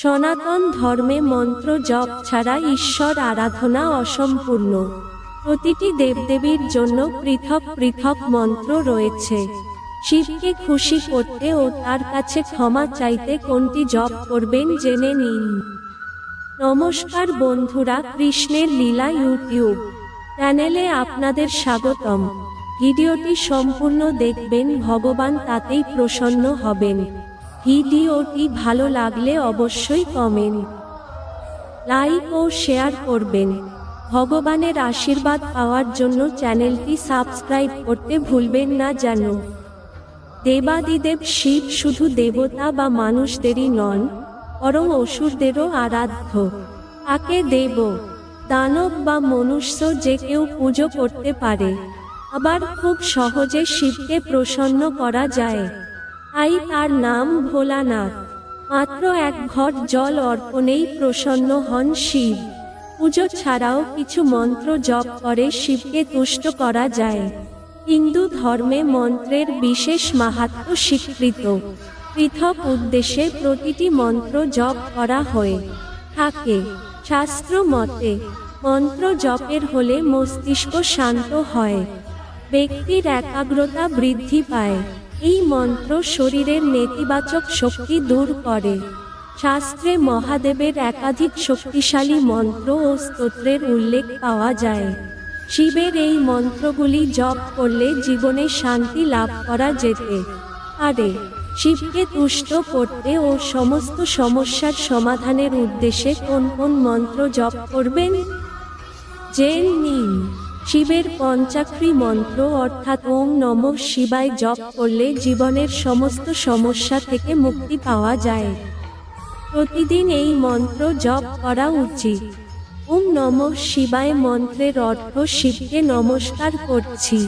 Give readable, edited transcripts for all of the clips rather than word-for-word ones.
সনাতন ধর্মে মন্ত্র জপ ছাড়া ঈশ্বর আরাধনা অসম্পূর্ণ। প্রতিটি দেবদেবীর জন্য পৃথক পৃথক মন্ত্র রয়েছে। শিবকে খুশি করতে ও তার কাছে ক্ষমা চাইতে কোনটি জপ করবেন জেনে নিন। নমস্কার বন্ধুরা, কৃষ্ণের লীলা ইউটিউব চ্যানেলে আপনাদের স্বাগতম। ভিডিওটি সম্পূর্ণ দেখবেন, ভগবান তাতেই প্রসন্ন হবেন। ভিডিওটি ভালো লাগলে অবশ্যই কমেন্ট, লাইক ও শেয়ার করবেন। ভগবানের আশীর্বাদ পাওয়ার জন্য চ্যানেলটি সাবস্ক্রাইব করতে ভুলবেন না যেন। দেবাদিদেব শিব শুধু দেবতা বা মানুষদেরই নন, বরং অসুরদেরও আরাধ্য। তাকে দেব, দানব বা মনুষ্য যে কেউ পুজো করতে পারে। আবার খুব সহজে শিবকে প্রসন্ন করা যায়, তাই তার নাম ভোলানাথ। মাত্র এক ঘট জল অর্পণেই প্রসন্ন হন শিব। পুজো ছাড়াও কিছু মন্ত্র জপ করে শিবকে তুষ্ট করা যায়। হিন্দু ধর্মে মন্ত্রের বিশেষ মাহাত্ম্য স্বীকৃত। পৃথক উদ্দেশ্যে প্রতিটি মন্ত্র জপ করা হয়ে থাকে। শাস্ত্র মতে মন্ত্র জপের হলে মস্তিষ্ক শান্ত হয়, ব্যক্তির একাগ্রতা বৃদ্ধি পায়। এই মন্ত্র শরীরের নেতিবাচক শক্তি দূর করে। শাস্ত্রে মহাদেবের একাধিক শক্তিশালী মন্ত্র ও স্তোত্রের উল্লেখ পাওয়া যায়। শিবের এই মন্ত্রগুলি জপ করলে জীবনে শান্তি লাভ করা যেতে পারে। শিবকে তুষ্ট করতে ও সমস্ত সমস্যার সমাধানের উদ্দেশ্যে কোন কোন মন্ত্র জপ করবেন জেনে নিন। শিবের পঞ্চাক্ষরী মন্ত্র অর্থাৎ ওম নমঃ শিবায় জপ করলে জীবনের সমস্ত সমস্যা থেকে মুক্তি পাওয়া যায়। প্রতিদিন এই মন্ত্র জপ করা উচিত। ওম নমঃ শিবায় মন্ত্রের অর্থ শিবকে নমস্কার করছি।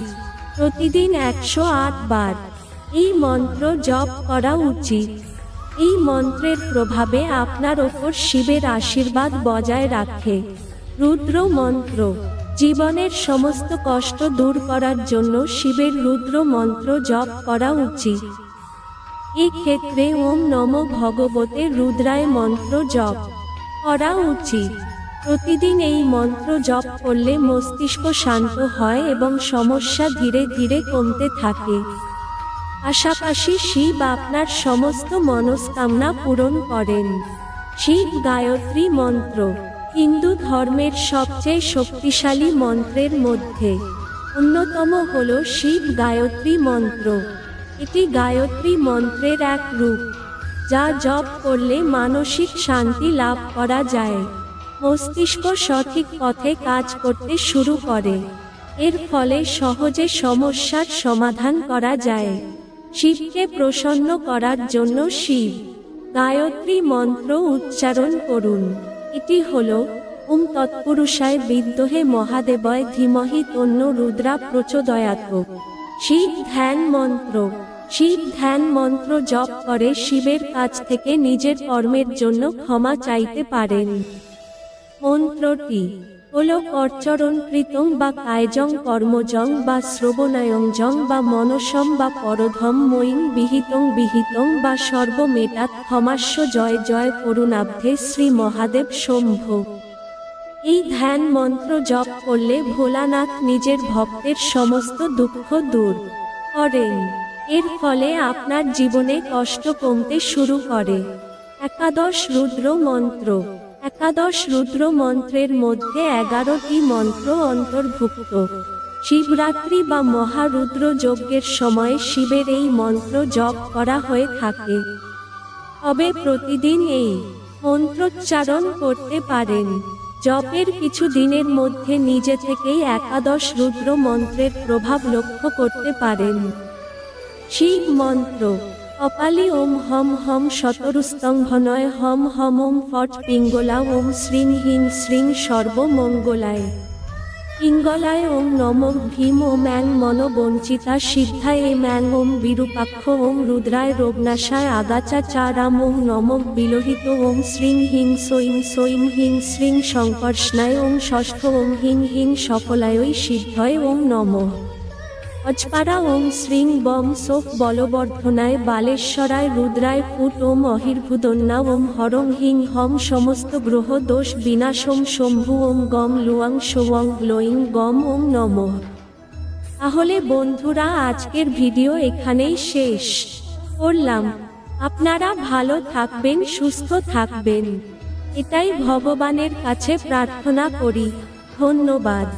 প্রতিদিন 108 বার এই মন্ত্র জপ করা উচিত। এই মন্ত্রের প্রভাবে আপনার ওপর শিবের আশীর্বাদ বজায় রাখে। রুদ্র মন্ত্র জীবনের সমস্ত কষ্ট দূর করার জন্য শিবের রুদ্র মন্ত্র জপ করা উচিত। এই ক্ষেত্রে ওম নমঃ ভগবতে রুদ্রায় মন্ত্র জপ করা উচিত। প্রতিদিন এই মন্ত্র জপ করলে মস্তিষ্ক শান্ত হয় এবং সমস্যা ধীরে ধীরে কমতে থাকে। পাশাপাশি শিব আপনার সমস্ত মনস্কামনা পূরণ করেন। শিব গায়ত্রী মন্ত্র হিন্দু ধর্মের সবচেয়ে শক্তিশালী মন্ত্রের মধ্যে অন্যতম হল শিব গায়ত্রী মন্ত্র। এটি গায়ত্রী মন্ত্রের এক রূপ, যা জপ করলে মানসিক শান্তি লাভ করা যায়। মস্তিষ্ক সঠিক পথে কাজ করতে শুরু করে। এর ফলে সহজে সমস্যার সমাধান করা যায়। শিবকে প্রসন্ন করার জন্য শিব গায়ত্রী মন্ত্র উচ্চারণ করুন। এটি হল ওম তৎপুরুষায় বিদ্মহে মহাদেবায় ধীমহি তন্নো রুদ্রা প্রচোদয়াৎ। শিব ধ্যান মন্ত্র শিব ধ্যান মন্ত্র জপ করে শিবের কাছ থেকে নিজের কর্মের জন্য ক্ষমা চাইতে পারেন। মন্ত্রটি হল করচরণ কৃতং বা কায়জং কর্মজং বা শ্রবণায়ংজং বা মনসম বা পরধম ময়িং বিহিতং বা সর্বমেটাৎ ক্ষমাস্য জয় জয় করুণাব্ধে শ্রী মহাদেব শম্ভো। এই ধ্যান মন্ত্র জপ করলে ভোলানাথ নিজের ভক্তের সমস্ত দুঃখ দূর করেন। এর ফলে আপনার জীবনে কষ্ট কমতে শুরু করে। একাদশ রুদ্র মন্ত্র একাদশ রুদ্র মন্ত্রের মধ্যে 11টি মন্ত্র অন্তর্ভুক্ত। শিবরাত্রি বা মহারুদ্র যজ্ঞের সময় শিবের এই মন্ত্র জপ করা হয়ে থাকে। তবে প্রতিদিন এই মন্ত্রোচ্চারণ করতে পারেন। জপের কিছু দিনের মধ্যে নিজে থেকেই একাদশ রুদ্র মন্ত্রের প্রভাব লক্ষ্য করতে পারেন। শিব মন্ত্র কপালি ওম হম হম শতরুস্তম্ভনয় হম হম ওম ফট পিঙ্গলা ওম শ্রীং হিং শ্রীং সর্বমঙ্গলায়। পিঙ্গলায় ওম নমঃ ভীম ওম অ্যাং মনোবঞ্চিতা সিদ্ধায় ম্যাং ওম বিরূপাক্ষ ওম রুদ্রায় রোগনাশায় আগাচা চারাম ওম নমঃ বিলোহিত ওম শ্রীং হিং সৈং হিং শ্রীং সংকর্ষণায় ওম ষষ্ঠ ওম হিং হিং সফলায়ই সিদ্ধয় ওম নমঃ অজপাড়া ওম শ্রীং বম সোফ বলবর্ধনায় বালেশ্বরায় রুদ্রায় ফুট ওম অহির্ভুদন্না ওম হরং হিং হম সমস্ত গ্রহ দোষ বিনাশম শম্ভু ওম গম লুয়াং সোয়ং গ্লোয়িং গম ওম নমঃ। তাহলে বন্ধুরা আজকের ভিডিও এখানেই শেষ করলাম। আপনারা ভালো থাকবেন, সুস্থ থাকবেন, এটাই ভগবানের কাছে প্রার্থনা করি। ধন্যবাদ।